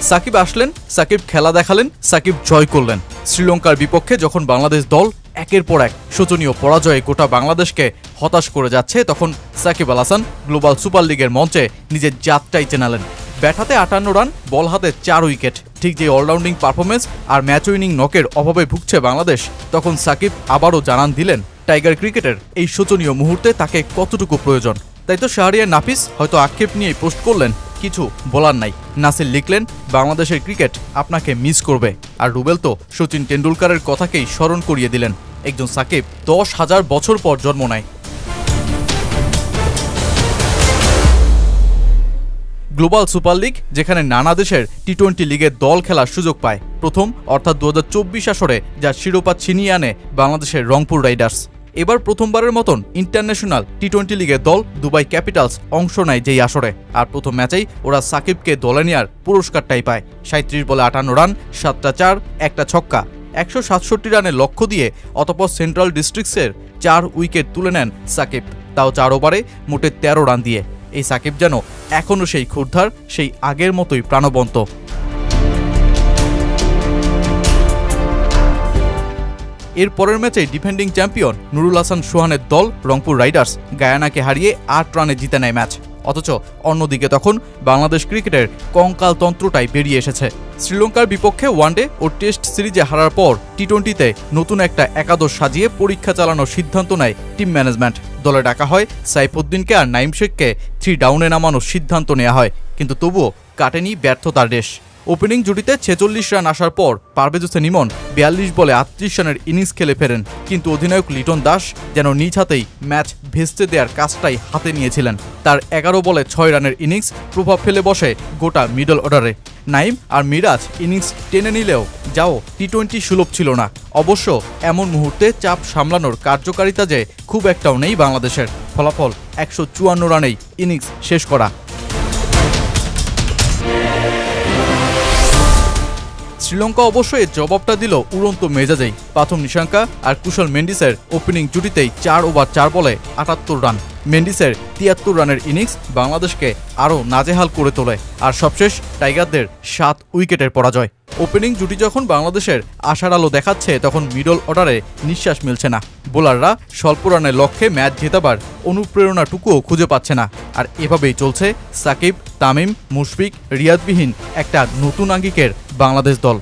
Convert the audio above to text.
সাকিব আসলেন, সাকিব খেলা দেখালেন, সাকিব জয় করলেন। শ্রীলঙ্কার বিপক্ষে যখন বাংলাদেশ দল একের পর এক শোচনীয় পরাজয়ে গোটা বাংলাদেশকে হতাশ করে যাচ্ছে, তখন সাকিব আল হাসান গ্লোবাল সুপার লিগের মঞ্চে নিজের জাতটাই চেনালেন। ব্যাট হাতে 58 রান, বল হাতে 4 উইকেট। ঠিক যে অলরাউন্ডিং পারফরমেন্স আর ম্যাচ উইনিং নকের অভাবে ভুগছে বাংলাদেশ, তখন সাকিব আবারও জানান দিলেন টাইগার ক্রিকেটের এই শোচনীয় মুহূর্তে তাকে কতটুকু প্রয়োজন। তাই তো শাহরিয়ার নাফিস হয়তো আক্ষেপ নিয়ে পোস্ট করলেন, কিছু বলার নাই। নাসির লিখলেন, বাংলাদেশের ক্রিকেট আপনাকে মিস করবে। আর রুবেল তো সচিন টেন্ডুলকারের কথাকেই স্মরণ করিয়ে দিলেন, একজন সাকিব 10,000 বছর পর জন্ম নেয়। গ্লোবাল সুপার লিগ, যেখানে নানা দেশের টি-20 লিগের দল খেলার সুযোগ পায়, প্রথম অর্থাৎ 2024 আসরে যার শিরোপা ছিনিয়ে আনে বাংলাদেশের রংপুর রাইডার্স। এবার প্রথমবারের মতন ইন্টারন্যাশনাল টি-20 লিগের দল দুবাই ক্যাপিটালস অংশ নেয় যেই আসরে। আর প্রথম ম্যাচেই ওরা সাকিবকে দলে নেওয়ার পুরস্কারটাই পায়। 37 বলে 58 রান, 7টা 4, 1টা ছক্কা, 167 রানের লক্ষ্য দিয়ে অতঃপর সেন্ট্রাল ডিস্ট্রিক্টসের 4 উইকেট তুলে নেন সাকিব, তাও 4 ওভারে মোটে 13 রান দিয়ে। এই সাকিব যেন এখনও সেই ক্ষুরধার, সেই আগের মতোই প্রাণবন্ত। এর পরের ম্যাচে ডিফেন্ডিং চ্যাম্পিয়ন নুরুল হাসান সোহানের দল রংপুর রাইডার্স গায়ানাকে হারিয়ে 8 রানে জিতে নেয় ম্যাচ। অথচ অন্যদিকে তখন বাংলাদেশ ক্রিকেটের কঙ্কাল তন্ত্রটাই বেরিয়ে এসেছে। শ্রীলঙ্কার বিপক্ষে ওয়ানডে ও টেস্ট সিরিজে হারার পর টি-20তে নতুন একটা একাদশ সাজিয়ে পরীক্ষা চালানোর সিদ্ধান্ত নেয় টিম ম্যানেজমেন্ট। দলে ডাকা হয় সাইফুদ্দিনকে আর নাইম শেখকে 3 ডাউনে নামানোর সিদ্ধান্ত নেওয়া হয়, কিন্তু তবুও কাটেনি ব্যর্থতার রেশ। ওপেনিং জুটিতে 46 রান আসার পর পারভেজ হোসেন ইমন 42 বলে 38 রানের ইনিংস খেলে ফেরেন, কিন্তু অধিনায়ক লিটন দাস যেন নিজ হাতেই ম্যাচ ভেস্তে দেওয়ার কাজটাই হাতে নিয়েছিলেন। তার 11 বলে 6 রানের ইনিংস প্রভাব ফেলে বসে গোটা মিডল অর্ডারে। নাইম আর মিরাজ ইনিংস টেনে নিলেও যাও টি-20 সুলভ ছিল না। অবশ্য এমন মুহূর্তে চাপ সামলানোর কার্যকারিতা যে খুব একটাও নেই বাংলাদেশের। ফলাফল 154 রানেই ইনিংস শেষ করা। শ্রীলঙ্কা অবশ্য এর জবাবটা দিল উড়ন্ত মেজাজেই। প্রথম নিশাঙ্কা আর কুশল মেন্ডিসের ওপেনিং জুটিতেই 4 ওভার 4 বলে 78 রান। মেন্ডিসের 73 রানের ইনিংস বাংলাদেশকে আরও নাজেহাল করে তোলে। আর সবশেষ টাইগারদের 7 উইকেটের পরাজয়। ওপেনিং জুটি যখন বাংলাদেশের আশার আলো দেখাচ্ছে, তখন মিডল অর্ডারে নিঃশ্বাস মিলছে না। বোলাররা স্বল্প রানের লক্ষ্যে ম্যাচ জেতাবার অনুপ্রেরণাটুকুও খুঁজে পাচ্ছে না। আর এভাবেই চলছে সাকিব, তামিম, মুশফিক, রিয়াদবিহীন একটা নতুন আঙ্গিকের বাংলাদেশ দল।